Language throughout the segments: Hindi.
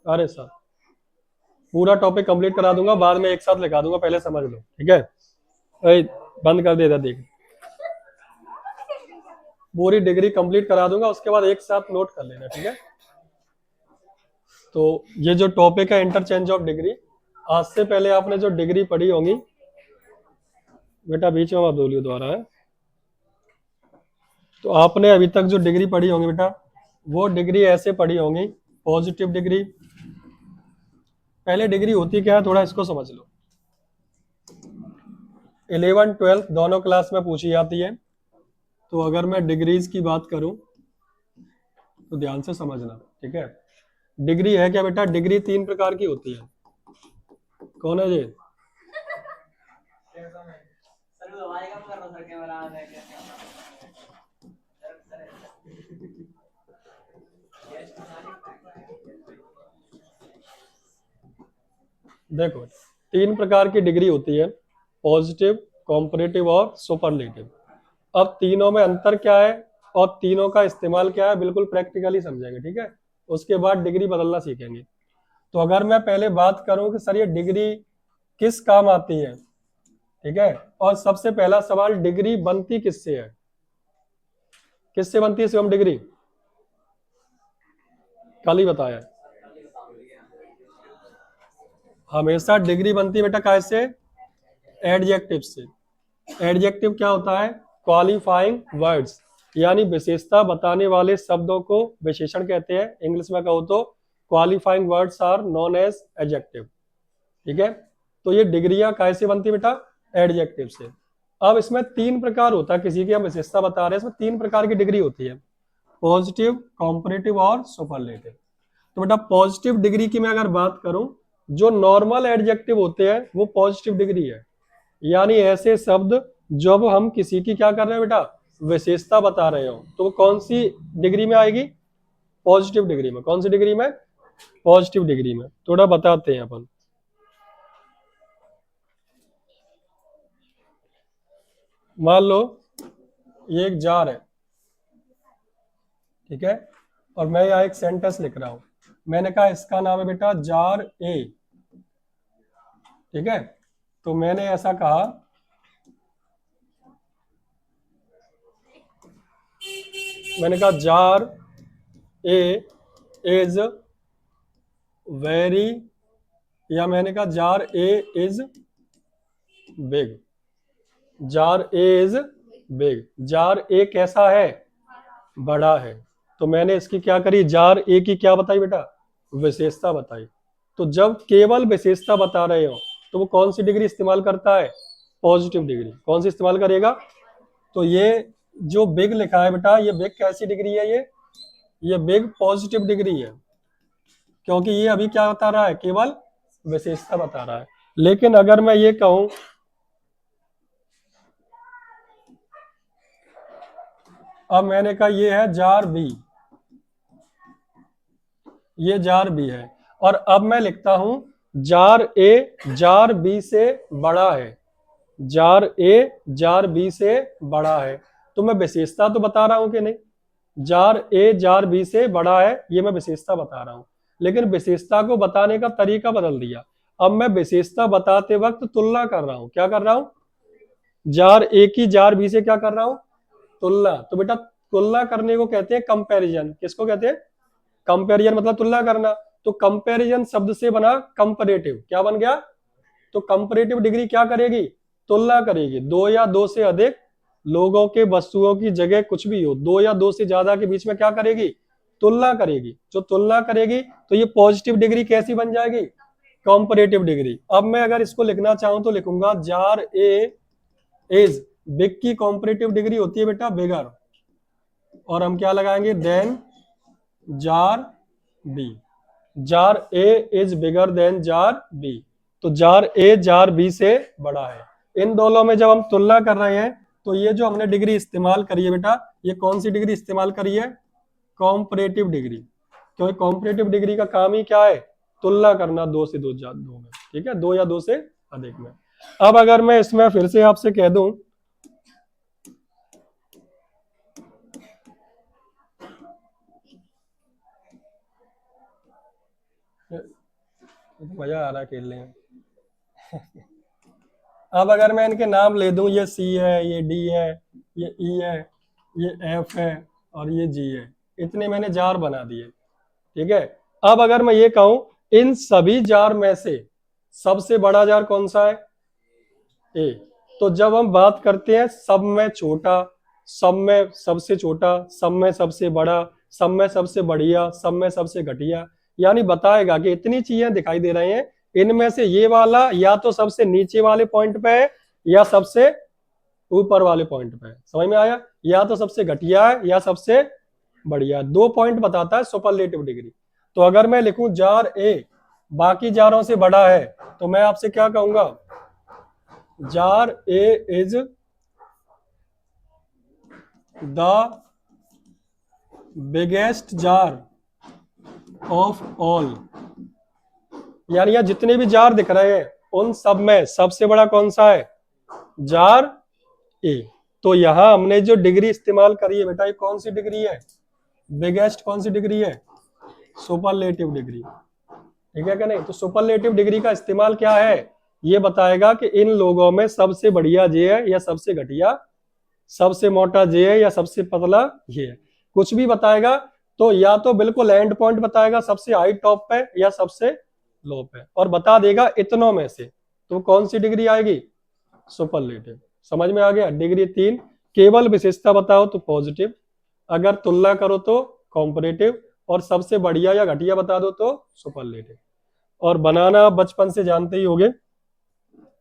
अरे सर, पूरा टॉपिक कंप्लीट करा दूंगा, बाद में एक साथ लिखा दूंगा, पहले समझ लो, ठीक है। अरे बंद कर दे इधर देख, पूरी डिग्री कंप्लीट करा दूंगा, उसके बाद एक साथ नोट कर लेना, ठीक है। तो ये जो टॉपिक है इंटरचेंज ऑफ डिग्री, आज से पहले आपने जो डिग्री पढ़ी होंगी, बेटा बीच में मत बोलियो दोबारा है, तो आपने अभी तक जो डिग्री पढ़ी होंगी बेटा, वो डिग्री ऐसे पढ़ी होंगी। पॉजिटिव डिग्री, पहले डिग्री होती क्या है थोड़ा इसको समझ लो। 11 12 दोनों क्लास में पूछी जाती है। तो अगर मैं डिग्रीज की बात करूं तो ध्यान से समझना, ठीक है। डिग्री है क्या बेटा, डिग्री 3 प्रकार की होती है। कौन है जी? देखो, 3 प्रकार की डिग्री होती है, पॉजिटिव, कॉम्परेटिव और सुपरलेटिव। अब तीनों में अंतर क्या है और तीनों का इस्तेमाल क्या है, बिल्कुल प्रैक्टिकली समझेंगे, ठीक है। उसके बाद डिग्री बदलना सीखेंगे। तो अगर मैं पहले बात करूं कि सर ये डिग्री किस काम आती है, ठीक है, और सबसे पहला सवाल, डिग्री बनती किससे है? किससे बनती है शिवम डिग्री? कल ही बताया है। हमेशा डिग्री बनती है बेटा कैसे? एडजेक्टिव से। एडजेक्टिव क्या होता है? क्वालिफाइंग वर्ड्स, यानी विशेषता बताने वाले शब्दों को विशेषण कहते हैं। इंग्लिश में कहो तो qualifying words are known as adjective, ठीक है। तो ये डिग्रियां कैसे बनती बेटा? एडजेक्टिव से। अब इसमें 3 प्रकार होता है, किसी की हम विशेषता बता रहे हैं, इसमें 3 प्रकार की डिग्री होती है, पॉजिटिव, कॉम्परेटिव और सुपरलेटिव। तो बेटा पॉजिटिव डिग्री की मैं अगर बात करूं, जो नॉर्मल एडजेक्टिव होते हैं वो पॉजिटिव डिग्री है, यानी ऐसे शब्द जब हम किसी की क्या कर रहे हैं बेटा, विशेषता बता रहे हो, तो वो कौन सी डिग्री में आएगी? पॉजिटिव डिग्री में। कौन सी डिग्री में? पॉजिटिव डिग्री में। थोड़ा बताते हैं अपन। मान लो ये एक जार है, ठीक है, और मैं यहाँ एक सेंटेंस लिख रहा हूं। मैंने कहा इसका नाम है बेटा जार ए, ठीक है। तो मैंने ऐसा कहा, मैंने कहा जार ए इज वेरी, या मैंने कहा jar A is big. Jar A is big, jar A कैसा है? बड़ा है। तो मैंने इसकी क्या करी, जार ए की क्या बताई बेटा? विशेषता बताई। तो जब केवल विशेषता बता रहे हो तो वो कौन सी डिग्री इस्तेमाल करता है? Positive degree. कौन सी इस्तेमाल करेगा? तो ये जो बिग लिखा है बेटा, ये बिग कैसी डिग्री है? ये बिग पॉजिटिव डिग्री है, क्योंकि ये अभी क्या बता रहा है? केवल विशेषता बता रहा है। लेकिन अगर मैं ये कहूं, अब मैंने कहा ये है जार बी, ये जार बी है, और अब मैं लिखता हूं जार ए जार बी से बड़ा है। जार ए जार बी से बड़ा है, तो मैं विशेषता तो बता रहा हूं कि नहीं? जार ए जार बी से बड़ा है, ये मैं विशेषता बता रहा हूं। लेकिन विशेषता को बताने का तरीका बदल दिया। अब मैं विशेषता बताते वक्त तुलना कर रहा हूं। क्या कर रहा हूं? जार ए की जार बी से क्या कर रहा हूं? तुलना। तो बेटा तुलना करने को कहते हैं कंपैरिजन। किसको कहते हैं? कंपैरिजन, मतलब तुलना करना। तो कंपैरिजन शब्द से बना कंपैरेटिव। क्या बन गया? तो कंपैरेटिव डिग्री क्या करेगी? तुलना करेगी। दो या दो से अधिक लोगों के, वस्तुओं की, जगह कुछ भी हो, दो या दो से ज्यादा के बीच में क्या करेगी? तुलना करेगी। जो तुलना करेगी तो ये पॉजिटिव डिग्री कैसी बन जाएगी? Comparative degree. अब मैं अगर इसको लिखना चाहूं तो लिखूंगा जार ए इज बिग की कंपैरेटिव डिग्री होती है बेटा बिगर, और हम क्या लगाएंगे? Then jar B. Jar A is bigger then jar B. तो जार ए जार बी से बड़ा है। इन दोनों में जब हम तुलना कर रहे हैं तो ये जो हमने डिग्री इस्तेमाल करी है बेटा, ये कौन सी डिग्री इस्तेमाल करी है? Comparative degree. क्योंकि कॉम्परेटिव डिग्री का काम ही क्या है? तुलना करना दो से दो में, ठीक है, दो या दो से अधिक में। अब अगर मैं इसमें फिर से आपसे कह दूं, मजा आ रहा है खेलने में। अब अगर मैं इनके नाम ले दूं, ये सी है, ये डी है, ये ई है, ये एफ है और ये जी है, इतने मैंने जार बना दिए। ठीक है, अब अगर मैं ये कहूं इन सभी जार में से सबसे बड़ा जार कौन सा है? ए। तो जब हम बात करते हैं सब में छोटा, सब में सबसे छोटा, सब में सबसे बड़ा, सब में सबसे बढ़िया, सब में सबसे घटिया, यानी बताएगा कि इतनी चीजें दिखाई दे रही हैं, इनमें से ये वाला या तो सबसे नीचे वाले पॉइंट पे है या सबसे ऊपर वाले पॉइंट पे है। समझ में आया? या तो सबसे घटिया है या सबसे बढ़िया। 2 पॉइंट बताता है सुपरलेटिव डिग्री। तो अगर मैं लिखूं जार ए बाकी जारों से बड़ा है, तो मैं आपसे क्या कहूंगा? Jar A is the biggest jar of all, यानी यह जितने भी जार दिख रहे हैं उन सब में सबसे बड़ा कौन सा है? जार ए। तो यहां हमने जो डिग्री इस्तेमाल करी है बेटा, ये कौन सी डिग्री है? बिगेस्ट कौन सी डिग्री है? Superlative degree. ठीक है क्या नहीं? तो सुपरलेटिव डिग्री का इस्तेमाल क्या है? ये बताएगा कि इन लोगों में सबसे बढ़िया जे है या सबसे घटिया, सबसे मोटा जे है या सबसे पतला ये है। कुछ भी बताएगा तो या तो बिल्कुल एंड पॉइंट बताएगा सबसे हाई टॉप पे या सबसे लो पे, और बता देगा इतनों में से। तो कौन सी डिग्री आएगी? सुपरलेटिव। समझ में आ गया? डिग्री 3। केवल विशेषता बताओ तो पॉजिटिव, अगर तुलना करो तो कॉम्परेटिव, और सबसे बढ़िया या घटिया बता दो तो सुपरलेटिव। और बनाना आप बचपन से जानते ही होगे।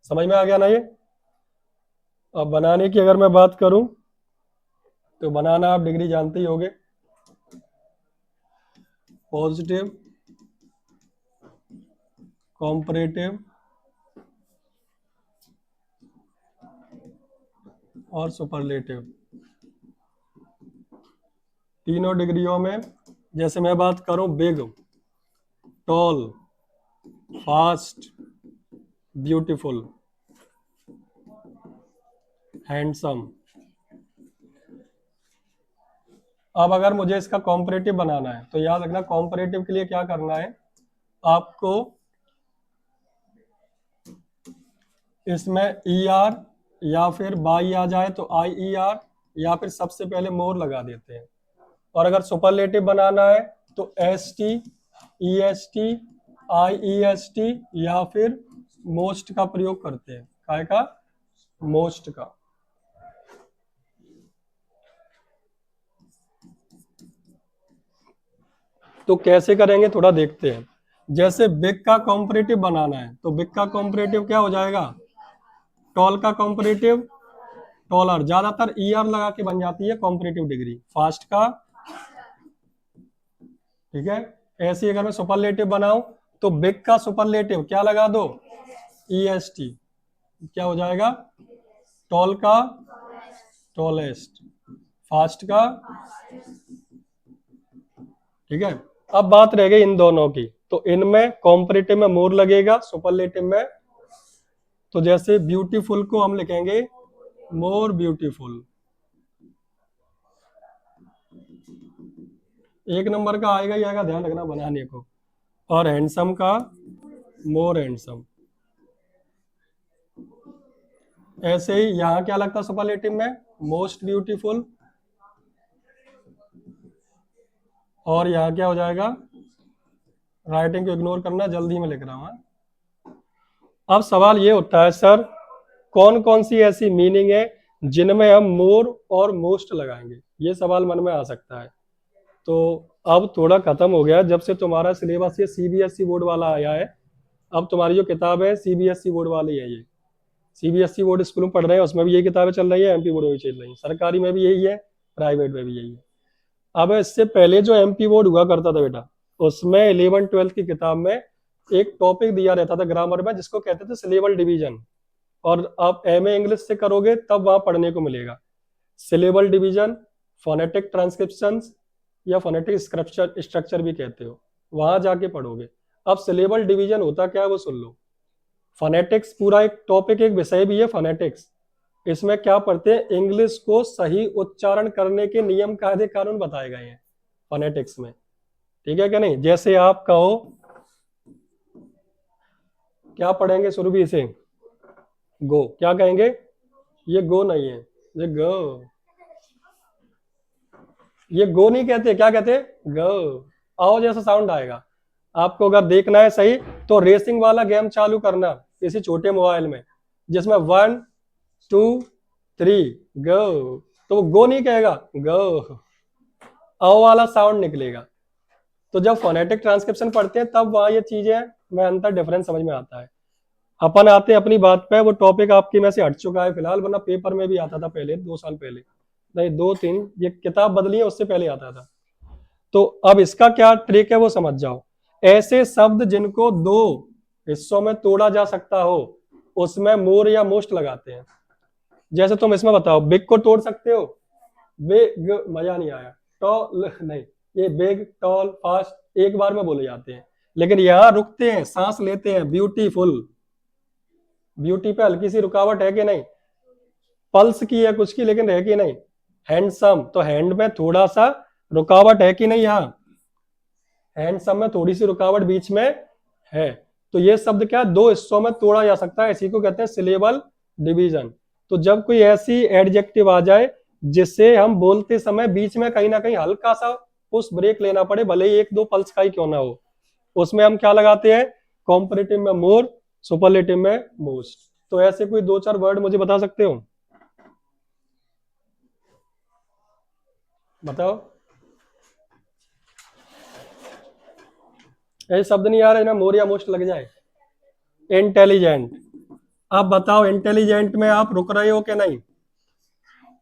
समझ में आ गया ना ये? अब बनाने की अगर मैं बात करूं तो बनाना आप डिग्री जानते ही होगे। पॉजिटिव, कॉम्परेटिव और सुपरलेटिव, तीनों डिग्रियों में। जैसे मैं बात करूं big, tall, fast, beautiful, handsome. अब अगर मुझे इसका कॉम्परेटिव बनाना है तो याद रखना कॉम्परेटिव के लिए क्या करना है आपको, इसमें ई आर या फिर बाई आ जाए तो आई ई आर, या फिर सबसे पहले मोर लगा देते हैं। और अगर सुपरलेटिव बनाना है तो S T, E S T, I E S T या फिर मोस्ट का प्रयोग करते हैं। काय का? मोस्ट का। तो कैसे करेंगे थोड़ा देखते हैं। जैसे बिग का कॉम्परेटिव बनाना है तो बिग का कॉम्परेटिव क्या हो जाएगा? टॉल का कॉम्परेटिव टॉलर, ज्यादातर ई आर लगा के बन जाती है कॉम्परेटिव डिग्री। फास्ट का, ठीक है। ऐसे ही अगर मैं सुपरलेटिव बनाऊं तो बिग का सुपरलेटिव क्या लगा दो? ई एस टी, क्या हो जाएगा? टॉल का टॉलेस्ट, फास्ट का, ठीक है। अब बात रह गई इन दोनों की, तो इनमें कॉम्परेटिव में मोर लगेगा, सुपरलेटिव में। तो जैसे ब्यूटीफुल को हम लिखेंगे मोर ब्यूटीफुल, एक नंबर का आएगा ही आएगा, ध्यान रखना बनाने को। और हैंडसम का मोर हैंडसम। ऐसे ही यहाँ क्या लगता है सुपरलेटिव में? Most beautiful. और यहाँ क्या हो जाएगा? राइटिंग को इग्नोर करना, जल्दी में लिख रहा हूँ। अब सवाल ये उठता है सर कौन कौन सी ऐसी मीनिंग है जिनमें हम मोर और मोस्ट लगाएंगे? ये सवाल मन में आ सकता है। तो अब थोड़ा खत्म हो गया जब से तुम्हारा सिलेबस ये सीबीएसई बोर्ड वाला आया है। अब तुम्हारी जो किताब है सीबीएसई बोर्ड वाली है। ये सीबीएसई बोर्ड स्कूल में पढ़ रहे हैं उसमें भी यही किताबें चल रही है, एमपी बोर्ड में भी चल रही है, सरकारी में भी यही है, प्राइवेट में भी यही है। अब इससे पहले जो एमपी बोर्ड हुआ करता था बेटा, उसमें 11th-12th की किताब में एक टॉपिक दिया रहता था ग्रामर में जिसको कहते थे सिलेबल डिवीजन। और आप एमए इंग्लिश से करोगे तब वहां पढ़ने को मिलेगा सिलेबल डिवीजन, फोनेटिक ट्रांसक्रिप्शन या फोनेटिक स्ट्रक्चर भी कहते हो, वहां जाके पढ़ोगे। अब सिलेबल डिवीजन होता क्या है वो सुन लो। फोनेटिक्स पूरा एक टॉपिक, एक विषय भी है फोनेटिक्स। इसमें क्या पढ़ते हैं? इंग्लिश को सही उच्चारण करने के नियम कायदे कानून बताए गए हैं फोनेटिक्स में। ठीक है क्या नहीं? जैसे आप कहो क्या पढ़ेंगे सुरभि से? गो। क्या कहेंगे? ये गो नहीं है, ये गो। ये गो नहीं कहते, क्या कहते? गो। आओ जैसा साउंड आएगा। आपको अगर देखना है सही तो रेसिंग वाला गेम चालू करना किसी छोटे मोबाइल में, जिसमें 1 2 3 गो, तो वो गो नहीं कहेगा, गो। आओ वाला साउंड निकलेगा। तो जब फोनेटिक ट्रांसक्रिप्शन पढ़ते हैं तब वहां ये चीजें में अंतर डिफरेंस समझ में आता है। अपन आते हैं अपनी बात पे। वो टॉपिक आपकी में से हट चुका है फिलहाल, वरना पेपर में भी आता था पहले 2 साल पहले, नहीं 2 3, ये किताब बदली है उससे पहले आता था। तो अब इसका क्या ट्रिक है वो समझ जाओ। ऐसे शब्द जिनको 2 हिस्सों में तोड़ा जा सकता हो उसमें मोर या मोस्ट लगाते हैं। जैसे तुम इसमें बताओ, बिग को तोड़ सकते हो? बिग, मजा नहीं आया। टॉल नहीं, ये बिग टॉल फास्ट एक बार में बोले जाते हैं, लेकिन यहाँ रुकते हैं, सांस लेते हैं। ब्यूटीफुल, ब्यूटी पे हल्की सी रुकावट है कि नहीं? पल्स की है कुछ की, लेकिन है कि नहीं? हैंडसम, तो हैंड में थोड़ा सा रुकावट है कि नहीं? यहाँ हैंडसम में थोड़ी सी रुकावट बीच में है। तो ये शब्द क्या, 2 हिस्सों में तोड़ा जा सकता है, इसी को कहते हैं सिलेबल डिवीजन। तो जब कोई ऐसी एडजेक्टिव आ जाए जिससे हम बोलते समय बीच में कहीं ना कहीं हल्का सा पुश ब्रेक लेना पड़े, भले ही 1 2 पल्स का ही क्यों ना हो, उसमें हम क्या लगाते हैं? कॉम्परेटिव में मोर, सुपरलेटिव में मोस्ट। तो ऐसे कोई 2 4 वर्ड मुझे बता सकते हो? बताओ। ऐसे शब्द नहीं आ रहे ना, मोर या मोस्ट लग जाए। इंटेलिजेंट। अब बताओ, इंटेलिजेंट में आप रुक रहे हो कि नहीं?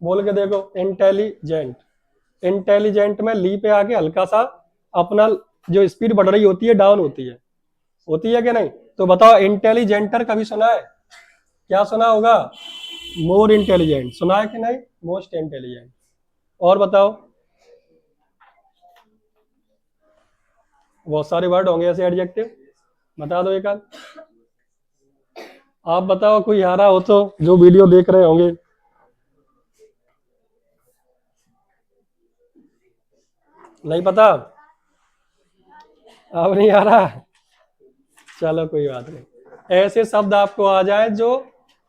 बोल के देखो, इंटेलिजेंट। इंटेलिजेंट में ली पे आके हल्का सा अपना जो स्पीड बढ़ रही होती है डाउन होती है कि नहीं? तो बताओ, इंटेलिजेंटर कभी सुना है? क्या सुना होगा? मोर इंटेलिजेंट सुना है कि नहीं? Most intelligent. और बताओ, बहुत सारे वर्ड होंगे ऐसे एडजेक्टिव, बता दो एक आध। आप बताओ, कोई आ रहा हो तो, जो वीडियो देख रहे होंगे। नहीं पता? अब नहीं आ रहा? चलो कोई बात नहीं। ऐसे शब्द आपको आ जाए जो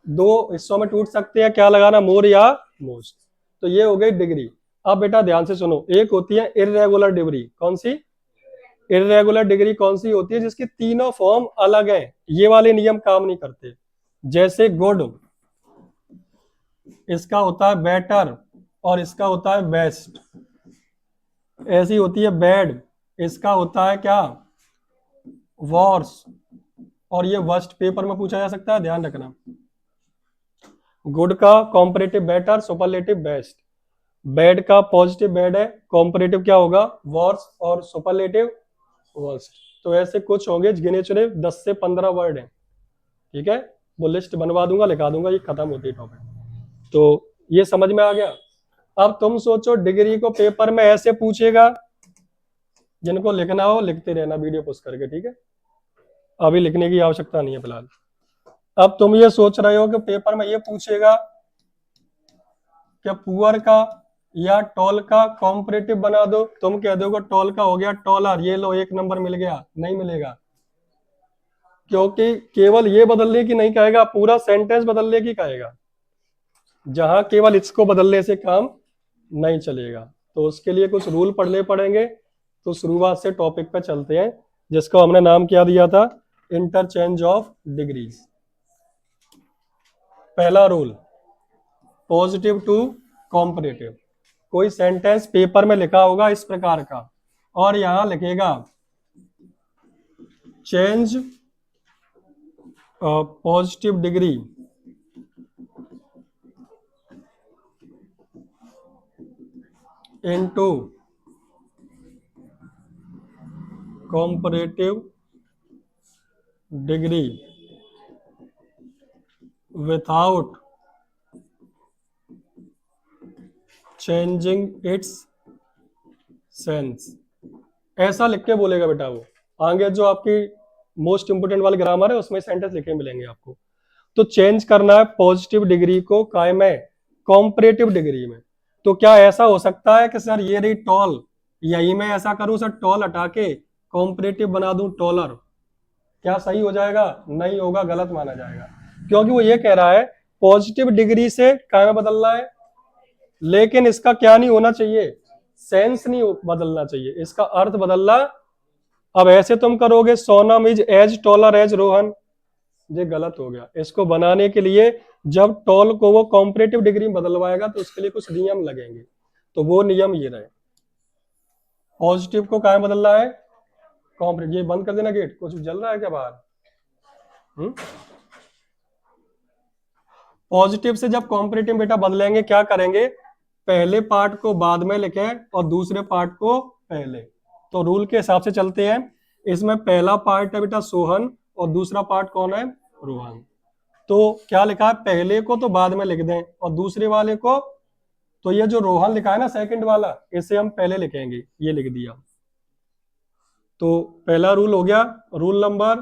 2 हिस्सों में टूट सकते हैं, क्या लगाना? मोर या मोस्ट। तो ये हो गई डिग्री। अब बेटा ध्यान से सुनो, एक होती है इर्रेगुलर डिग्री। कौन सी? इर्रेगुलर डिग्री कौन सी होती है? जिसकी तीनों फॉर्म अलग हैं, ये वाले नियम काम नहीं करते। जैसे गुड, इसका होता है बेटर, और इसका होता है बेस्ट। ऐसी होती है बैड, इसका होता है क्या? वर्स, और ये वर्स्ट पेपर में पूछा जा सकता है, ध्यान रखना। गुड का comparative better, superlative best. Bad का पॉजिटिव बैड है, कॉम्परेटिव क्या होगा? वर्स, और सुपरलेटिव वर्स्ट। तो ऐसे कुछ होंगे गिने चुने 10 से 15 वर्ड हैं, ठीक है? वो लिस्ट बनवा दूंगा, लिखा दूंगा, ये खत्म होती है टॉपिक। तो ये समझ में आ गया। अब तुम सोचो, डिग्री को पेपर में ऐसे पूछेगा, जिनको लिखना हो लिखते रहना वीडियो पोस्ट करके, ठीक है? अभी लिखने की आवश्यकता नहीं है फिलहाल। अब तुम ये सोच रहे हो कि पेपर में ये पूछेगा कि पुअर का या टॉल का कॉम्परेटिव बना दो, तुम कह दोगे टॉल का हो गया टॉलर, ये लो 1 नंबर मिल गया। नहीं मिलेगा, क्योंकि केवल ये बदलने की नहीं कहेगा, पूरा सेंटेंस बदलने की कहेगा, जहां केवल इसको बदलने से काम नहीं चलेगा। तो उसके लिए कुछ रूल पढ़ने पड़ेंगे। तो शुरुआत से टॉपिक पे चलते हैं, जिसको हमने नाम क्या दिया था? Interchange of degrees. पहला रूल, पॉजिटिव टू कॉम्परेटिव। कोई सेंटेंस पेपर में लिखा होगा इस प्रकार का, और यहां लिखेगा change positive degree into comparative degree without changing its sense. ऐसा लिख के बोलेगा बेटा वो। आगे जो आपकी मोस्ट इंपोर्टेंट वाली ग्रामर है उसमें सेंटेंस लिखे मिलेंगे आपको। तो चेंज करना है पॉजिटिव डिग्री को काय में? कॉम्परेटिव डिग्री में। तो क्या ऐसा हो सकता है कि सर ये रही टॉल, यही मैं ऐसा करूं सर, टॉल हटा के कॉम्परेटिव बना दूं टॉलर? क्या सही हो जाएगा? नहीं होगा, गलत माना जाएगा, क्योंकि वो ये कह रहा है पॉजिटिव डिग्री से काय में बदलना है, लेकिन इसका क्या नहीं होना चाहिए, सेंस नहीं बदलना चाहिए, इसका अर्थ बदलना। अब ऐसे तुम करोगे Sonam is as taller as Rohan, ये गलत हो गया। इसको बनाने के लिए जब टॉल को वो कॉम्परेटिव डिग्री में बदलवाएगा तो उसके लिए कुछ नियम लगेंगे, तो वो नियम ये रहे, पॉजिटिव को क्या बदलना है, कॉम्परेटिव। ये बंद कर देना गेट, कुछ जल रहा है क्या बाहर? पॉजिटिव से जब कॉम्परेटिव बेटा बदलेंगे क्या करेंगे, पहले पार्ट को बाद में लिखें और दूसरे पार्ट को पहले। तो रूल के हिसाब से चलते हैं, इसमें पहला पार्ट है बेटा सोहन और दूसरा पार्ट कौन है, रोहन। तो क्या लिखा है, पहले को तो बाद में लिख दें और दूसरे वाले को, तो ये जो रोहन लिखा है ना सेकंड वाला, इसे हम पहले लिखेंगे, ये लिख दिया। तो पहला रूल हो गया। रूल नंबर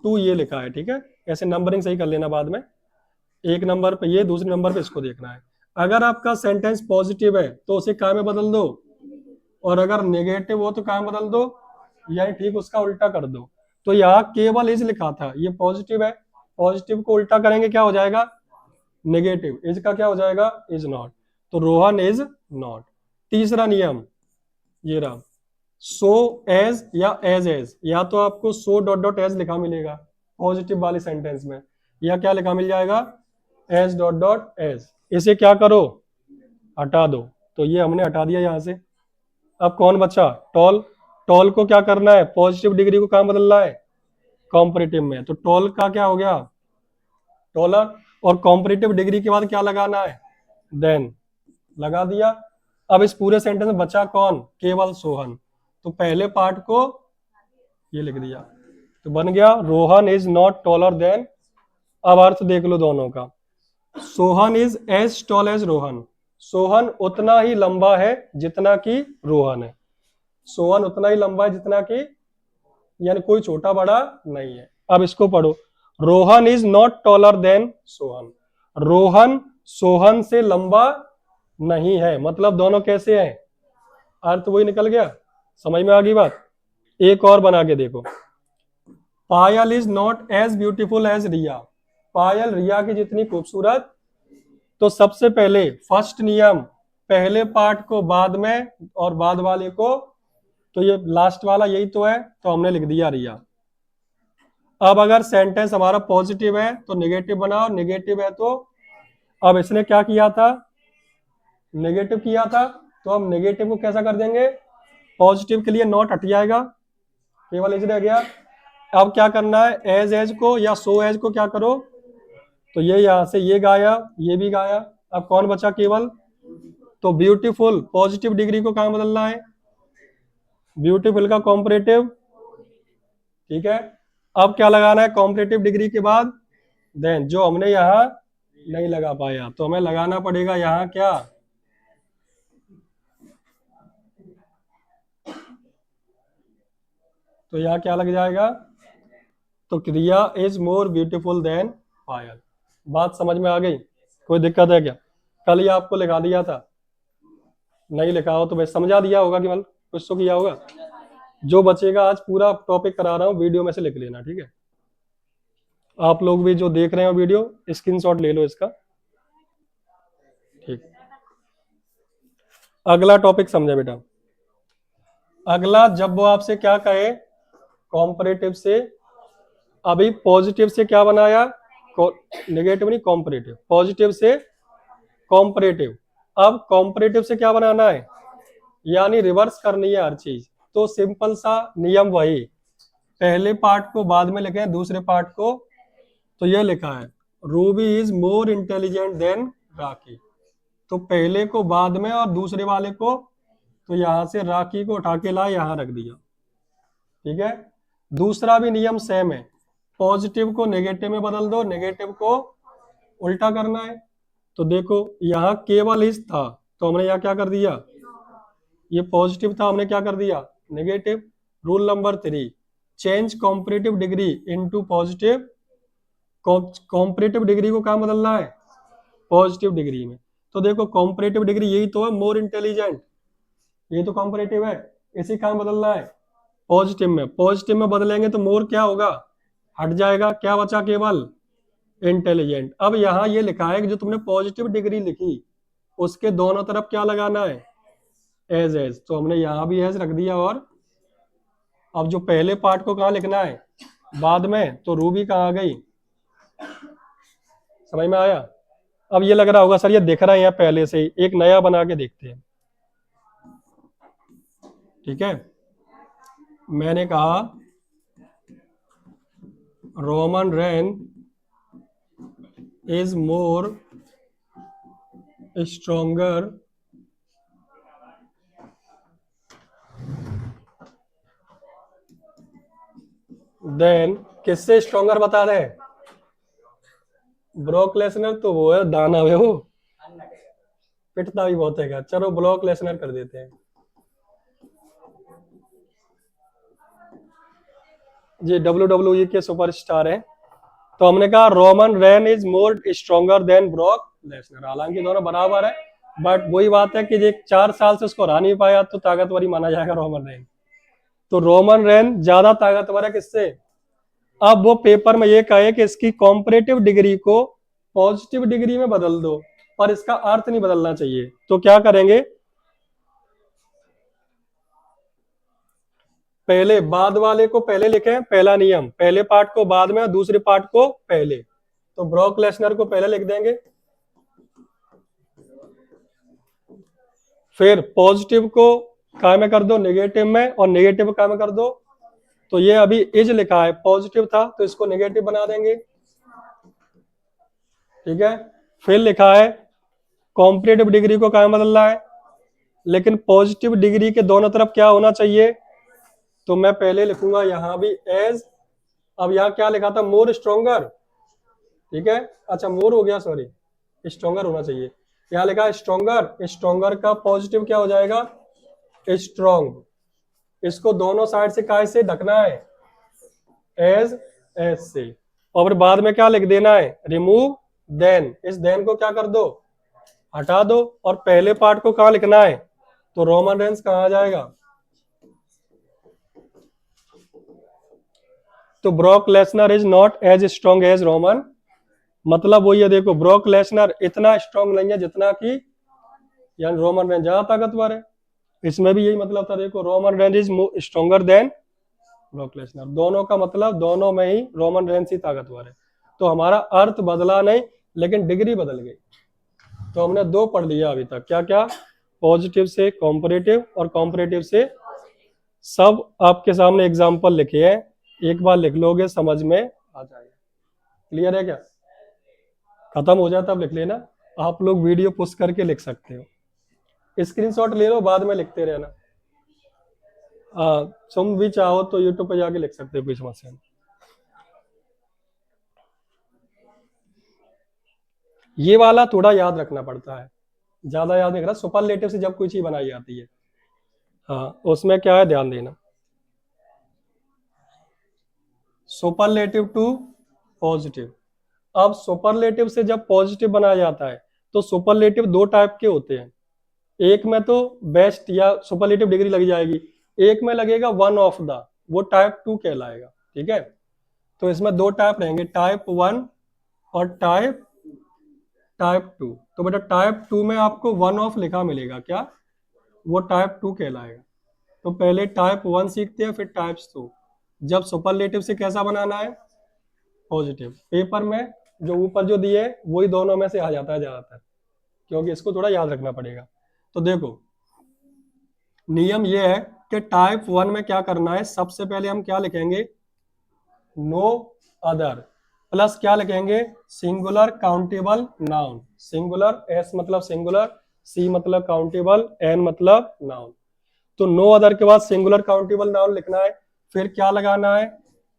2 ये लिखा है, ठीक है, ऐसे नंबरिंग सही कर लेना बाद में, एक नंबर पे ये, दूसरे नंबर पे इसको देखना है। अगर आपका सेंटेंस पॉजिटिव है तो उसे काय में बदल दो, और अगर नेगेटिव हो तो काय में बदल दो, यानी ठीक उसका उल्टा कर दो। तो यहाँ केवल इज लिखा था, ये पॉजिटिव है, पॉजिटिव को उल्टा करेंगे क्या हो जाएगा, नेगेटिव। इज का क्या हो जाएगा, इज नॉट। तो रोहन इज नॉट। तीसरा नियम ये रहा, सो एज या एज, या तो आपको सो डॉट डॉट एज लिखा मिलेगा पॉजिटिव वाले सेंटेंस में, या क्या लिखा मिल जाएगा, एज डॉट डॉट एज। इसे क्या करो, हटा दो। तो ये हमने हटा दिया यहां से। अब कौन बचा, टॉल। टॉल को क्या करना है, पॉजिटिव डिग्री को कहां बदलना है, कॉम्परेटिव में। तो टॉल का क्या हो गया, टॉलर, और कॉम्परेटिव डिग्री के बाद क्या लगाना है, देन, लगा दिया। अब इस पूरे सेंटेंस में बचा कौन, केवल सोहन। तो पहले पार्ट को ये लिख दिया, तो बन गया Rohan is not taller then. अब अर्थ देख लो दोनों का, Sohan is as tall as Rohan, Sohan उतना ही लंबा है जितना कि रोहन है, सोहन उतना ही लंबा है जितना कि, यानी कोई छोटा बड़ा नहीं है। अब इसको पढ़ो, Rohan is not taller then Sohan, Rohan Sohan से लंबा नहीं है, मतलब दोनों कैसे हैं, अर्थ वही निकल गया, समझ में आ गई बात। एक और बना के देखो, Payal is not as beautiful as Riya, Payal Riya की जितनी खूबसूरत। तो सबसे पहले फर्स्ट नियम, पहले पार्ट को बाद में और बाद वाले को, तो ये लास्ट वाला यही तो है, तो हमने लिख दिया रिया। अब अगर सेंटेंस हमारा पॉजिटिव है तो नेगेटिव बनाओ, नेगेटिव है तो, अब इसने क्या किया था, नेगेटिव किया था, तो हम नेगेटिव को कैसा कर देंगे, पॉजिटिव के लिए नॉट हट जाएगा, केवल एज रह गया। अब क्या करना है, एज को या सो एज को क्या करो, तो ये यहां से ये गाया, ये भी गाया। अब कौन बचा केवल, तो ब्यूटीफुल, पॉजिटिव डिग्री को कहां बदलना है, ब्यूटीफुल का कॉम्परेटिव, ठीक है। अब क्या लगाना है कॉम्परेटिव डिग्री के बाद, देन, जो हमने यहाँ नहीं लगा पाया तो हमें लगाना पड़ेगा यहाँ क्या, तो यहाँ क्या लग जाएगा, तो क्रिया इज मोर ब्यूटीफुल देन पायल। बात समझ में आ गई, कोई दिक्कत है क्या? कल ही आपको लिखा दिया था, नहीं लिखा हो तो मैं समझा दिया होगा कि मतलब कुछ तो किया होगा। जो बचेगा आज पूरा टॉपिक करा रहा हूँ, वीडियो में से लिख लेना, ठीक है। आप लोग भी जो देख रहे हो वीडियो, स्क्रीनशॉट ले लो इसका, ठीक। अगला टॉपिक समझे बेटा, अगला जब वो आपसे क्या कहे, कॉम्परेटिव से, अभी पॉजिटिव से क्या बनाया, नेगेटिव नहीं कॉम्परेटिव, पॉजिटिव से कॉम्परेटिव। अब कॉम्परेटिव से क्या बनाना है, यानी रिवर्स करनी है हर चीज। तो सिंपल सा नियम वही, पहले पार्ट को बाद में लिखें, दूसरे पार्ट को, तो ये लिखा है Ruby is more intelligent than Rakhi, तो पहले को बाद में और दूसरे वाले को, तो यहां से राखी को उठा के ला यहां रख दिया, ठीक है। दूसरा भी नियम सेम है, पॉजिटिव को नेगेटिव में बदल दो, नेगेटिव को उल्टा करना है। तो देखो यहाँ केवल इज था, तो हमने यहाँ क्या कर दिया, ये पॉजिटिव था, हमने क्या कर दिया, negative. Rule number 3, change comparative degree into positive, comparative degree को क्या बदलना है, पॉजिटिव डिग्री में। तो देखो कॉम्परेटिव डिग्री यही तो है, मोर इंटेलिजेंट, ये तो कॉम्परेटिव है, इसी का बदलना है पॉजिटिव में। पॉजिटिव में बदलेंगे तो मोर क्या होगा, हट जाएगा, क्या बचा केवल इंटेलिजेंट। अब यहाँ ये लिखा है कि जो तुमने पॉजिटिव डिग्री लिखी उसके दोनों तरफ क्या लगाना है, एज, तो हमने यहाँ भी एज रख दिया। और अब जो पहले पार्ट को कहाँ लिखना है, बाद में, तो रूबी कहाँ आ गई, समझ में आया। अब ये लग रहा होगा सर ये दिख रहा है यहाँ पहले से ही, एक नया बना के देखते हैं। ठीक है, मैंने कहा Roman rain is more stronger then, किससे स्ट्रोंगर बता रहे हैं, ब्रॉक लेसनर तो वो है दाना है वो, पिटता भी बहुत है। चलो ब्रॉक लेसनर कर देते हैं जी, WWE के सुपरस्टार हैं। तो हमने कहा Roman rain is more stronger then Brock Lesnar, हालांकि दोनों बराबर है, बट वही बात है कि जो 4 साल से उसको हरा नहीं पाया तो ताकतवर ही माना जाएगा रोमन रेन। तो रोमन रेन ज्यादा ताकतवर है किससे। अब वो पेपर में ये कहे कि इसकी कॉम्परेटिव डिग्री को पॉजिटिव डिग्री में बदल दो, पर इसका अर्थ नहीं बदलना चाहिए। तो क्या करेंगे, पहले बाद वाले को पहले लिखें, पहला नियम, पहले पार्ट को बाद में और दूसरे पार्ट को पहले। तो ब्रॉक लेसनर को पहले लिख देंगे, फिर पॉजिटिव को काय में कर दो नेगेटिव में, और नेगेटिव काय में कर दो। तो ये अभी इज लिखा है, पॉजिटिव था तो इसको नेगेटिव बना देंगे। ठीक है, फिर लिखा है कॉम्परेटिव डिग्री को काय में बदलना है, लेकिन पॉजिटिव डिग्री के दोनों तरफ क्या होना चाहिए, तो मैं पहले लिखूंगा यहां भी एज। अब यहां क्या लिखा था, मोर स्ट्रोंगर, ठीक है, अच्छा मोर हो गया, सॉरी स्ट्रोंगर होना चाहिए। यहां लिखा है स्ट्रोंगर, स्ट्रोंगर का पॉजिटिव क्या हो जाएगा, स्ट्रोंग। इसको दोनों साइड से काय से ढकना है, एज, एज से। और बाद में क्या लिख देना है, रिमूव देन, इस देन को क्या कर दो, हटा दो। और पहले पार्ट को कहाँ लिखना है, तो रोमन रेंज कहाँ आ जाएगा, तो Brock Lesnar is not as strong as Roman. मतलब वो ये देखो, ब्रॉक लेसनर इतना स्ट्रॉन्ग नहीं है जितना कि यानी रोमन रेंज ज्यादा ताकतवर है। इसमें भी यही मतलब था, देखो Roman Reigns is stronger than Brock Lesnar, दोनों का मतलब दोनों में ही रोमन रेंज ही ताकतवर है। तो हमारा अर्थ बदला नहीं, लेकिन डिग्री बदल गई। तो हमने 2 पढ़ लिया अभी तक, क्या क्या, पॉजिटिव से कॉम्परेटिव और कॉम्परेटिव से। सब आपके सामने एग्जाम्पल लिखे हैं, एक बार लिख लोगे समझ में आ जाएगा। क्लियर है क्या, खत्म हो जाए तब लिख लेना, आप लोग वीडियो पुश करके लिख सकते हो, स्क्रीनशॉट ले लो, बाद में लिखते रहना। तुम भी चाहो तो यूट्यूब पे जाके लिख सकते हो, कोई समस्या नहीं। ये वाला थोड़ा याद रखना पड़ता है, ज्यादा याद नहीं रखना, सुपरलेटिव से जब कोई चीज बनाई जाती है, हाँ उसमें क्या है ध्यान देना। सुपरलेटिव टू पॉजिटिव, अब सुपरलेटिव से जब पॉजिटिव बनाया जाता है तो सुपरलेटिव 2 टाइप के होते हैं। एक में तो बेस्ट या सुपरलेटिव डिग्री लग जाएगी, एक में लगेगा वन ऑफ द, वो टाइप 2 कहलाएगा। ठीक है, तो इसमें 2 टाइप रहेंगे, टाइप 1 और टाइप 2। तो बेटा टाइप 2 में आपको वन ऑफ लिखा मिलेगा, क्या, वो टाइप 2 कहलाएगा। तो पहले टाइप 1 सीखते हैं, फिर टाइप 2। जब सुपरलेटिव से कैसा बनाना है, पॉजिटिव। पेपर में जो ऊपर जो दिए वही दोनों में से आ जाता है ज्यादातर, क्योंकि इसको थोड़ा याद रखना पड़ेगा। तो देखो नियम ये है कि टाइप 1 में क्या करना है, सबसे पहले हम क्या लिखेंगे, नो अदर, प्लस क्या लिखेंगे, singular countable noun. Singular, S मतलब सिंगुलर, सी मतलब काउंटेबल, एन मतलब नाउन। तो नो अदर के बाद सिंगुलर काउंटेबल नाउन लिखना है। फिर क्या लगाना है,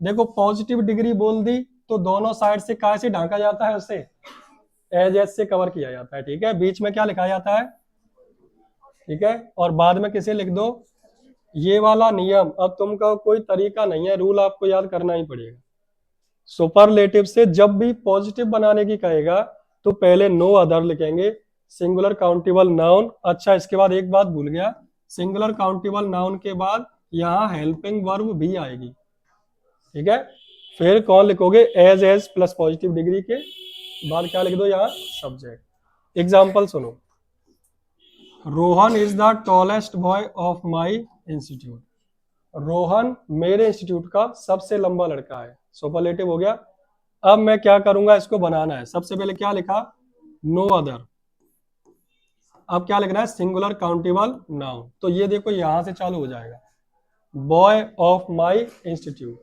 देखो पॉजिटिव डिग्री बोल दी तो दोनों साइड से कहाँ से ढांका जाता है, उसे एज एस से कवर किया जाता है। ठीक है, बीच में क्या लिखा जाता है, ठीक है, और बाद में किसे लिख दो, ये वाला नियम। अब तुमका कोई तरीका नहीं है, रूल आपको याद करना ही पड़ेगा। सुपरलेटिव से जब भी पॉजिटिव बनाने की कहेगा तो पहले नो अदर लिखेंगे, सिंगुलर काउंटेबल नाउन। अच्छा इसके बाद एक बात भूल गया, सिंगुलर काउंटेबल नाउन के बाद यहाँ हेल्पिंग वर्ब भी आएगी। ठीक है, फिर कौन लिखोगे, एज प्लस पॉजिटिव डिग्री के बाद क्या लिख दो यहाँ, सब्जेक्ट। एग्जाम्पल सुनो, Rohan is the tallest boy of my institute. Rohan मेरे इंस्टीट्यूट का सबसे लंबा लड़का है, सुपरलेटिव हो गया। अब मैं क्या करूंगा, इसको बनाना है। सबसे पहले क्या लिखा, नो अदर। अब क्या लिखना है, सिंगुलर काउंटेबल नाउन। तो ये देखो यहां से चालू हो जाएगा, बॉय ऑफ माई इंस्टीट्यूट,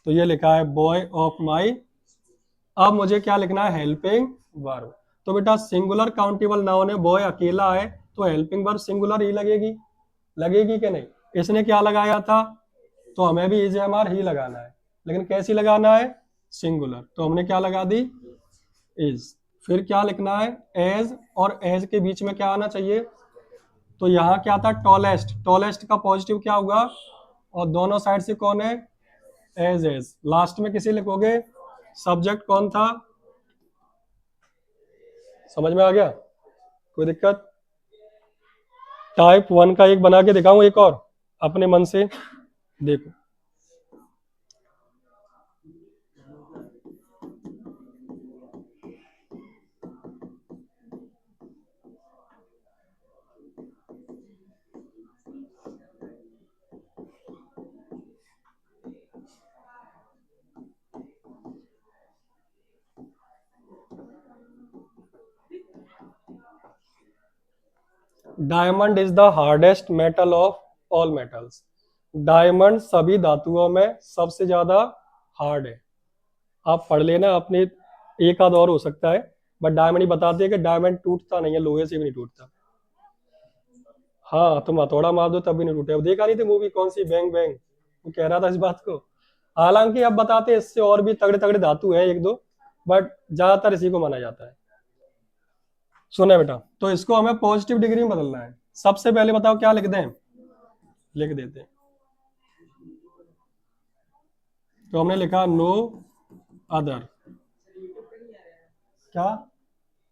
तो ये लिखा है बॉय ऑफ माई। अब मुझे क्या लिखना है, हेल्पिंग वर्ब। तो बेटा सिंगुलर काउंटेबल नाउन है, बॉय अकेला है, तो हेल्पिंग वर्ब सिंगुलर ही लगेगी, लगेगी कि नहीं। इसने क्या लगाया था, तो हमें भी इज एम आर ही लगाना है, लेकिन कैसी लगाना है, सिंगुलर, तो हमने क्या लगा दी, इज। फिर क्या लिखना है, एज, और एज के बीच में क्या आना चाहिए, तो यहाँ क्या था, टॉलेस्ट। टॉलेस्ट का पॉजिटिव क्या होगा, और दोनों साइड से कौन है, एज। लास्ट में किसी लिखोगे, सब्जेक्ट कौन था, समझ में आ गया, कोई दिक्कत। टाइप 1 का एक बना के दिखाऊं, एक और अपने मन से, देखो। Diamond is the hardest metal of all metals. Diamond सभी धातुओं में सबसे ज्यादा हार्ड है। आप पढ़ लेना, अपने एक आध और हो सकता है, बट डायमंड ही बताते हैं कि डायमंड टूटता नहीं है, लोहे से भी नहीं टूटता। हाँ, तुम हथौड़ा मार दो तब भी नहीं टूटे। अब देखा नहीं थी मूवी कौन सी, बैंग बैंग, वो कह रहा था इस बात को। हालांकि अब बताते हैं इससे और भी तगड़े तगड़े धातु है एक दो, बट ज्यादातर इसी को माना जाता है। सुना बेटा, तो इसको हमें पॉजिटिव डिग्री में बदलना है। सबसे पहले बताओ क्या लिख दें, लिख देते हैं। तो हमने लिखा नो अदर। क्या,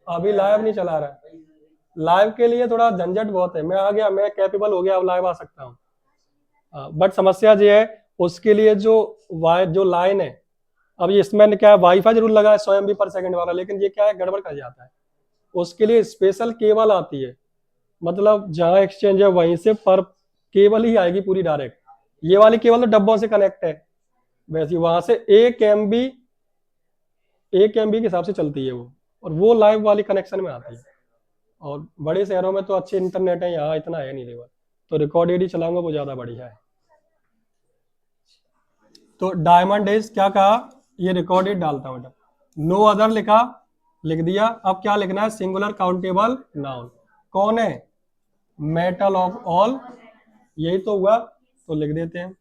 अभी लाइव नहीं चला रहा है, लाइव के लिए थोड़ा झंझट बहुत है। मैं आ गया, मैं कैपेबल हो गया, अब लाइव आ सकता हूँ। बट समस्या ये है, उसके लिए जो लाइन है, अब ये इसमें क्या है, वाईफाई जरूर लगा है 100 MB पर सेकंड वाला, लेकिन ये क्या है, गड़बड़ कर जाता है। उसके लिए स्पेशल केबल आती है, मतलब जहां एक्सचेंज है वहीं से पर केबल ही आएगी पूरी डायरेक्ट। ये वाली केबल तो डब्बों से कनेक्ट है, वैसे वहां से 1 MB के हिसाब से चलती है वो, और वो लाइव वाली कनेक्शन में आती है। और बड़े शहरों में तो अच्छे इंटरनेट है, यहाँ इतना है नहीं लेवल, तो रिकॉर्डेड ही चलाऊंगा, वो ज्यादा बढ़िया है। तो डायमंड इज क्या कहा, ये रिकॉर्डेड डालता हूँ बेटा, नो अदर लिखा, लिख दिया। अब क्या लिखना है, सिंगुलर काउंटेबल नाउन कौन है, मेटल ऑफ ऑल, यही तो हुआ, तो लिख देते हैं।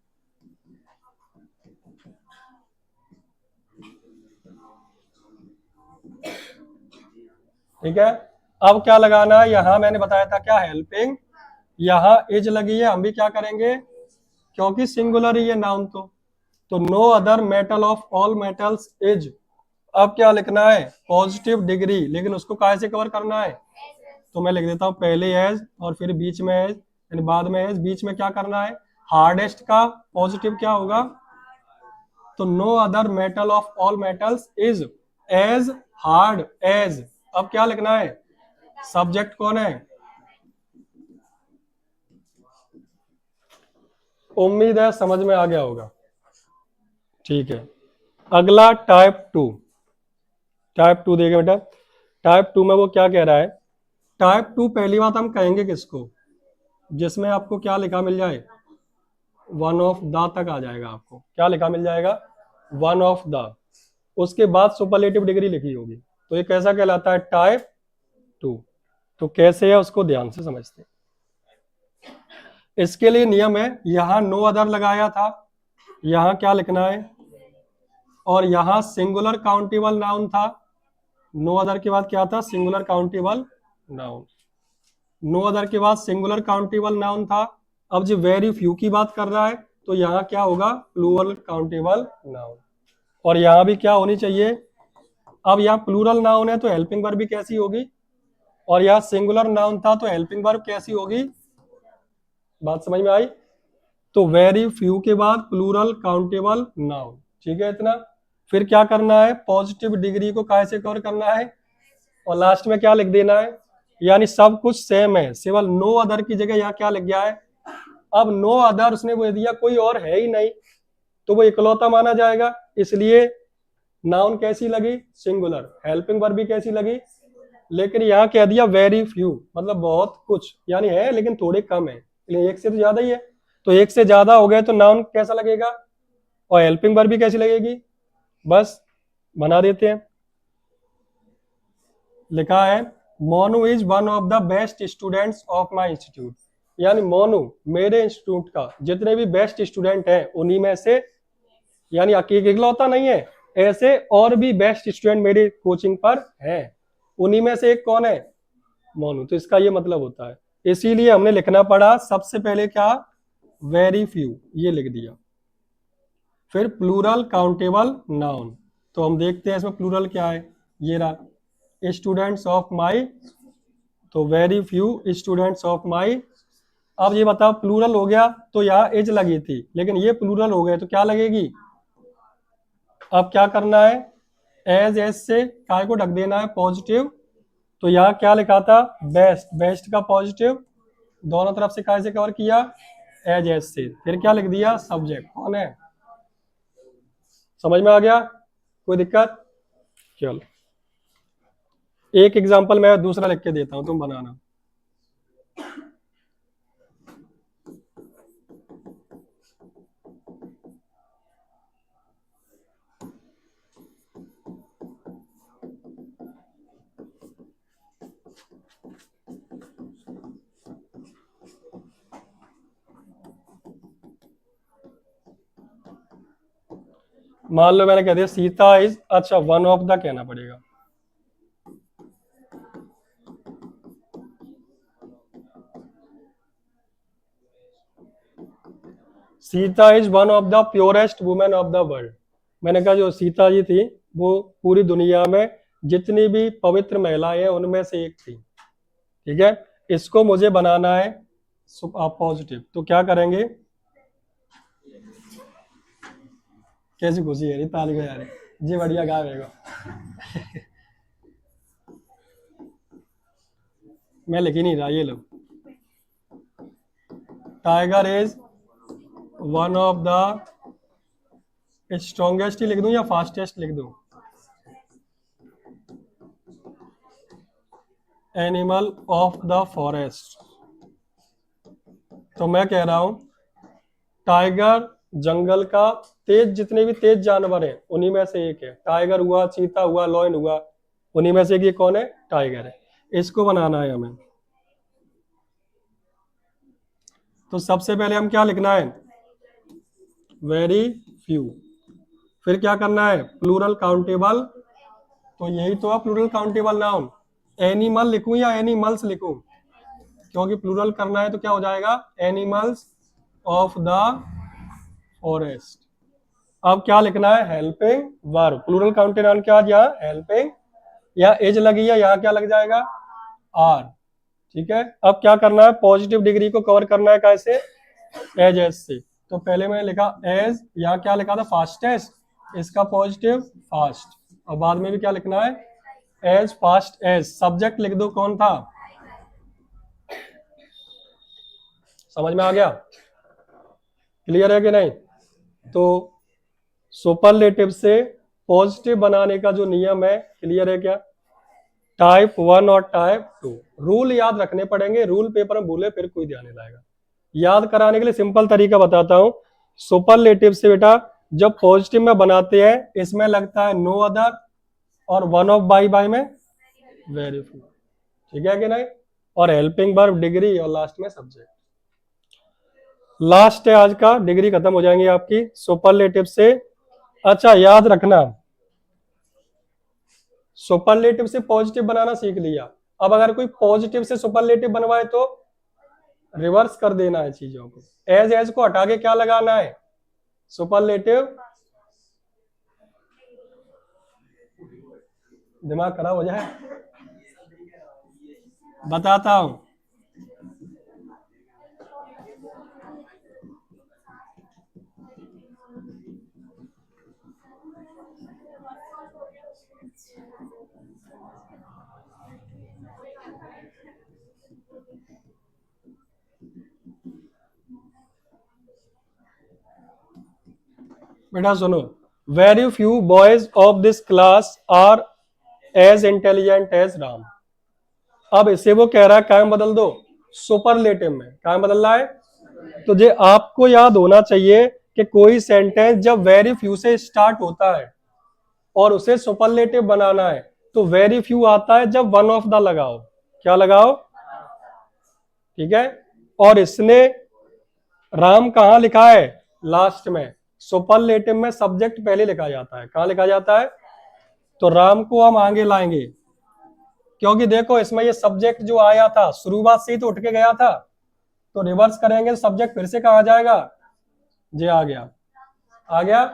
ठीक है, अब क्या लगाना है, यहां मैंने बताया था क्या, हेल्पिंग, यहां इज लगी है, हम भी क्या करेंगे, क्योंकि सिंगुलर ही है नाउन तो no other metal of all metals is. अब क्या लिखना है, पॉजिटिव डिग्री, लेकिन उसको कैसे कवर करना है, तो मैं लिख देता हूं पहले एज और फिर बीच में एज, यानी बाद में एज, बीच में क्या करना है, हार्डेस्ट का पॉजिटिव क्या होगा, तो no other metal of all metals is as hard as. अब क्या लिखना है, सब्जेक्ट कौन है, उम्मीद है समझ में आ गया होगा। ठीक है, अगला टाइप 2 देखें बेटा। टाइप 2 में वो क्या कह रहा है, टाइप 2 पहली बात हम कहेंगे किसको, जिसमें आपको क्या लिखा मिल जाए, वन ऑफ द तक आ जाएगा, आपको क्या लिखा मिल जाएगा, वन ऑफ द, उसके बाद सुपरलेटिव डिग्री लिखी होगी, तो ये कैसा कहलाता है, टाइप 2। तो कैसे है उसको ध्यान से समझते हैं। इसके लिए नियम है, यहां नो अदर लगाया था, यहां क्या लिखना है, और यहां सिंगुलर काउंटेबल नाउन था, नो अदर के बाद क्या था, singular countable noun, no other के बाद सिंगुलर काउंटेबल नाउन था। अब जो वेरी फ्यू की बात कर रहा है, तो यहाँ क्या होगा, प्लूरल काउंटेबल नाउन, और यहाँ भी क्या होनी चाहिए, अब यहाँ प्लूरल नाउन है तो हेल्पिंग वर्ब भी कैसी होगी, और यहाँ सिंगुलर नाउन था तो हेल्पिंग वर्ब कैसी होगी, बात समझ में आई। तो वेरी फ्यू के बाद प्लूरल काउंटेबल नाउन, ठीक है इतना। फिर क्या करना है, पॉजिटिव डिग्री को काय से कवर करना है, और लास्ट में क्या लिख देना है, यानी सब कुछ सेम है, सिवाय नो अदर की जगह यहाँ क्या लिख गया है। अब नो अदर उसने बोल दिया कोई और है ही नहीं, तो वो इकलौता माना जाएगा, इसलिए नाउन कैसी लगी, सिंगुलर। हेल्पिंग वर्ब भी कैसी लगी, लेकिन यहाँ कह दिया वेरी फ्यू, मतलब बहुत कुछ, यानी है लेकिन थोड़े कम है, एक से तो ज्यादा ही है, तो एक से ज्यादा हो गए तो नाउन कैसा लगेगा, और हेल्पिंग वर्ब भी कैसी लगेगी, बस बना देते हैं। लिखा है Monu is one of the best students of my institute, यानी मोनू मेरे इंस्टीट्यूट का जितने भी बेस्ट स्टूडेंट हैं उन्हीं में से, यानी इकलौता नहीं है, ऐसे और भी बेस्ट स्टूडेंट मेरे कोचिंग पर हैं, उन्हीं में से एक कौन है, मोनू। तो इसका ये मतलब होता है, इसीलिए हमने लिखना पड़ा सबसे पहले क्या, वेरी फ्यू, ये लिख दिया। फिर प्लूरल काउंटेबल नाउन, तो हम देखते हैं इसमें प्लूरल क्या है, ये रहा स्टूडेंट्स ऑफ माई, तो वेरी फ्यू स्टूडेंट्स ऑफ माई। अब ये बताओ प्लूरल हो गया तो यहाँ एज लगी थी, लेकिन ये प्लूरल हो गए तो क्या लगेगी, अब क्या करना है, एज से काय को ढक देना है पॉजिटिव, तो यहाँ क्या लिखा था, बेस्ट, बेस्ट का पॉजिटिव दोनों तरफ से काय से कवर किया, एज से, फिर क्या लिख दिया, सब्जेक्ट कौन है, समझ में आ गया, कोई दिक्कत। चलो एक एग्जांपल मैं दूसरा लिख के देता हूं, तुम बनाना। मान लो मैंने कह दिया सीता इज, अच्छा वन ऑफ द कहना पड़ेगा, Sita is one of the purest women of the world. मैंने कहा जो सीता जी थी वो पूरी दुनिया में जितनी भी पवित्र महिलाएं हैं उनमें से एक थी, ठीक है। इसको मुझे बनाना है पॉजिटिव, तो क्या करेंगे, कैसी खुशी है ताली को यार, जी बढ़िया गा मेरे मैं लिख ही नहीं रहा, ये लो, tiger is one of the strongest ही लिख दूं या फास्टेस्ट लिख दूं, एनिमल ऑफ द फॉरेस्ट। तो मैं कह रहा हूं टाइगर जंगल का तेज, जितने भी तेज जानवर हैं उन्हीं में से एक है, टाइगर हुआ, चीता हुआ, लॉयन हुआ, उन्हीं में से एक ये कौन है, टाइगर है। इसको बनाना है हमें, तो सबसे पहले हम क्या लिखना है, वेरी फ्यू, फिर क्या करना है, प्लूरल काउंटेबल, तो यही तो है प्लूरल काउंटेबल नाउन, एनिमल लिखूं या एनिमल्स लिखूं, क्योंकि प्लूरल करना है तो क्या हो जाएगा, एनिमल्स ऑफ द फॉरेस्ट। अब क्या लिखना है, helping verb, plural countable noun क्या, यहाँ हेल्पिंग, या एज लगी है, यहाँ क्या लग जाएगा, आर, ठीक है। अब क्या करना है, पॉजिटिव डिग्री को कवर करना है कैसे, एज से, तो पहले मैंने लिखा एज, यहाँ क्या लिखा था, फास्टेस्ट, इसका पॉजिटिव फास्ट, और बाद में भी क्या लिखना है, एज फास्ट एज, सब्जेक्ट लिख दो कौन था, समझ में आ गया, क्लियर है कि नहीं। तो सुपरलेटिव से पॉजिटिव बनाने का जो नियम है, क्लियर है क्या, टाइप 1 और टाइप 2 रूल याद रखने पड़ेंगे, रूल पेपर में भूले फिर कोई ध्यान नहीं लाएगा। याद कराने के लिए सिंपल तरीका बताता हूं, सुपरलेटिव से बेटा जब पॉजिटिव में बनाते हैं इसमें लगता है नो अदर, और वन ऑफ बाई बाई में वेरी फ्यू, ठीक है कि नहीं, और हेल्पिंग वर्ब डिग्री, और लास्ट में सब्जेक्ट। लास्ट है आज का, डिग्री खत्म हो जाएंगी आपकी सुपरलेटिव से। अच्छा याद रखना, सुपरलेटिव से पॉजिटिव बनाना सीख लिया, अब अगर कोई पॉजिटिव से सुपरलेटिव बनवाए तो रिवर्स कर देना है चीजों को, एज को हटा के क्या लगाना है, सुपरलेटिव, दिमाग खराब हो जाए, बताता हूं, बेटा सुनो, very few boys of this class are as intelligent as Ram. अब इसे वो कह रहा है क्या में बदल दो, सुपरलेटिव में। क्या में बदल रहा है? तो ये आपको याद होना चाहिए कि कोई सेंटेंस जब वेरी फ्यू से स्टार्ट होता है और उसे सुपरलेटिव बनाना है तो वेरी फ्यू आता है जब वन ऑफ द लगाओ। क्या लगाओ? ठीक है। और इसने राम कहां लिखा है? लास्ट में। सुपरलेटिव में सब्जेक्ट पहले लिखा जाता है। कहां लिखा जाता है? तो राम को हम आगे लाएंगे, क्योंकि देखो इसमें ये सब्जेक्ट जो आया था शुरुआत से ही तो उठ के गया था, तो रिवर्स करेंगे सब्जेक्ट फिर से कहा जाएगा, जे आ गया। आ गया।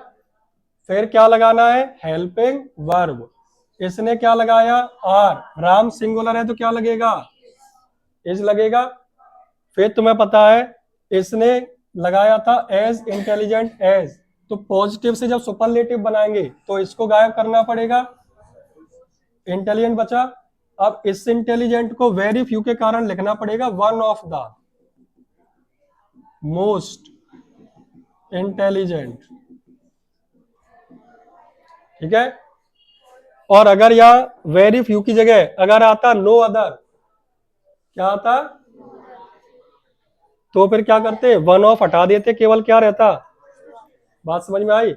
फिर क्या लगाना है? Helping verb. इसने क्या लगाया? आर। राम सिंगुलर है तो क्या लगेगा? इज लगेगा। फिर तुम्हें पता है इसने लगाया था एज इंटेलिजेंट एज, तो पॉजिटिव से जब सुपरलेटिव बनाएंगे तो इसको गायब करना पड़ेगा, इंटेलिजेंट बचा। अब इस इंटेलिजेंट को वेरी फ्यू के कारण लिखना पड़ेगा one of the most intelligent. ठीक है। और अगर यहां वेरी फ्यू की जगह अगर आता नो अदर, क्या आता? तो फिर क्या करते? वन ऑफ हटा देते, केवल क्या रहता? बात समझ में आई?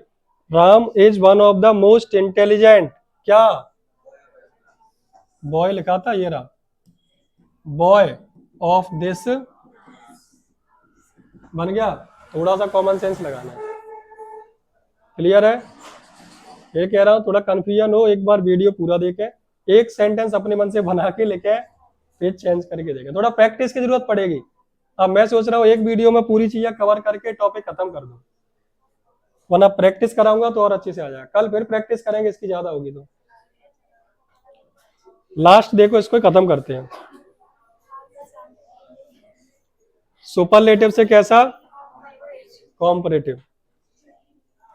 Ram is one of the most intelligent क्या बॉय लिखा था, ये रहा, बॉय ऑफ दिस। बन गया। थोड़ा सा कॉमन सेंस लगाना है। क्लियर है? ये कह रहा हूं थोड़ा कंफ्यूजन हो, एक बार वीडियो पूरा देखे, एक सेंटेंस अपने मन से बना के लिखे, फिर चेंज करके देखे। थोड़ा प्रैक्टिस की जरूरत पड़ेगी। अब मैं सोच रहा हूँ एक वीडियो में पूरी चीजें कवर करके टॉपिक खत्म कर दूं, वरना प्रैक्टिस कराऊंगा तो और अच्छे से आ जाएगा। कल फिर प्रैक्टिस करेंगे इसकी ज्यादा होगी तो। लास्ट देखो, इसको खत्म करते हैं। सुपरलेटिव से कैसा? कॉम्परेटिव।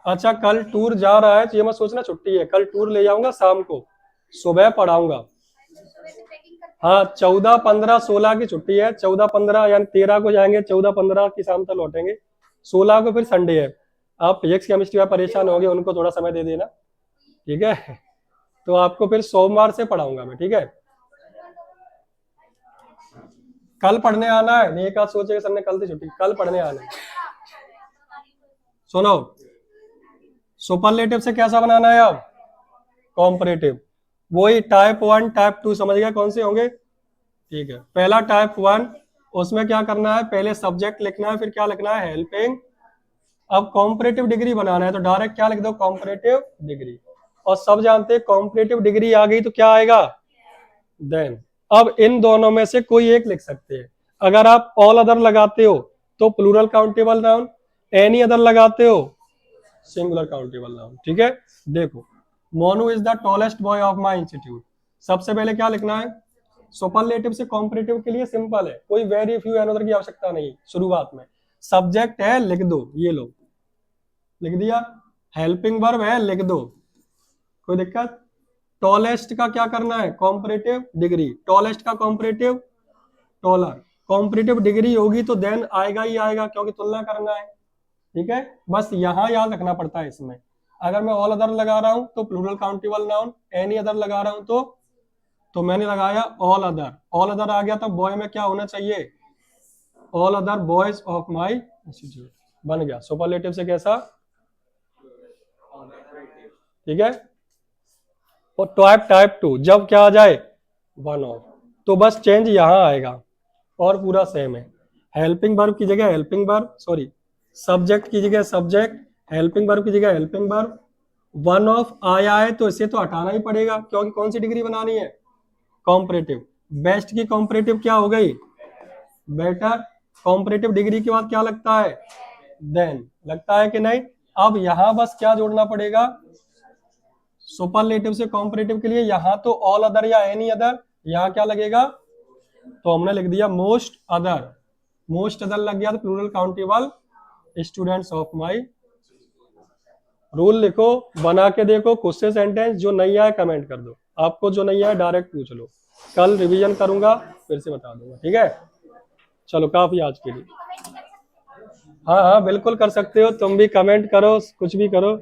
अच्छा, कल टूर जा रहा है तो ये मत सोचना छुट्टी है, कल टूर ले जाऊंगा शाम को, सुबह पढ़ाऊंगा। हाँ, 14, 15, 16 की छुट्टी है। 14, 15 यानी 13 को जाएंगे, 14, 15 की शाम तक लौटेंगे, 16 को फिर संडे है। आप फिजिक्स केमिस्ट्री में परेशान होंगे, उनको थोड़ा समय दे देना, ठीक है? तो आपको फिर सोमवार से पढ़ाऊंगा मैं, ठीक है? कल पढ़ने आना है, नहीं एक आध सोचे सर ने कल से छुट्टी, कल पढ़ने आना है। सुनो, सुपरलेटिव से कैसा बनाना है अब? कॉम्परेटिव। वही टाइप 1 टाइप 2 समझ गया कौन से होंगे? ठीक है। पहला टाइप 1, उसमें क्या करना है? पहले सब्जेक्ट लिखना है, फिर क्या लिखना है? हेल्पिंग। अब कॉम्परेटिव डिग्री बनाना है तो डायरेक्ट क्या लिख दो? Comparative degree. और सब जानते हैं कॉम्परेटिव डिग्री आ गई तो क्या आएगा? देन। अब इन दोनों में से कोई एक लिख सकते हैं। अगर आप ऑल अदर लगाते हो तो plural countable noun, any other लगाते हो सिंगुलर काउंटेबल नाउन। ठीक है। देखो, Monu is the tallest boy of my institute. सबसे पहले क्या लिखना है? सुपरलेटिव से कॉम्परेटिव के लिए सिंपल है, कोई वेरी फ्यू एंड अदर की आवश्यकता नहीं। शुरुआत में सब्जेक्ट है, लिख दो, ये लो, लिख दिया। हेल्पिंग वर्ब है, लिख दो, कोई दिक्कत? टॉलेस्ट का क्या करना है? Comparative degree. टॉलेस्ट का कॉम्परेटिव टॉलर। कॉम्परेटिव डिग्री होगी तो देन आएगा ही आएगा, क्योंकि तुलना करना है। ठीक है, बस यहां याद रखना पड़ता है इसमें। अगर मैं ऑल अदर लगा रहा हूं तो plural countable noun, any other लगा रहा हूं तो मैंने लगाया ऑल अदर। ऑल अदर आ गया तो बॉय में क्या होना चाहिए? All other boys of my institute. बन गया। सुपरलेटिव से कैसा? ठीक है। और टाइप 2 जब क्या आ जाए? वन ऑफ, तो बस चेंज यहां आएगा और पूरा सेम है। हेल्पिंग वर्ब की जगह हेल्पिंग वर्ब, सॉरी, सब्जेक्ट की जगह सब्जेक्ट, हेल्पिंग वर्ब की जगह हेल्पिंग वर्ब। वन ऑफ आया है तो इसे तो हटाना ही पड़ेगा, क्योंकि कौन सी डिग्री बनानी है? कॉम्परेटिव। बेस्ट की कॉम्परेटिव क्या हो गई? बेटर। कॉम्परेटिव डिग्री के बाद क्या लगता है? देन। लगता है कि नहीं? अब यहां बस क्या जोड़ना पड़ेगा? सुपरलेटिव से कॉम्परेटिव के लिए यहां तो ऑल अदर या एनी अदर, यहां क्या लगेगा? तो हमने लिख दिया मोस्ट अदर। मोस्ट अदर लग गया तो plural countable students of my. Rule लिखो, बना के देखो खुद से सेंटेंस, जो नहीं आए कमेंट कर दो, आपको जो नहीं आए डायरेक्ट पूछ लो, कल रिवीजन करूंगा फिर से बता दूंगा, ठीक है। चलो काफी आज के लिए। हाँ हाँ बिल्कुल कर सकते हो, तुम भी कमेंट करो, कुछ भी करो।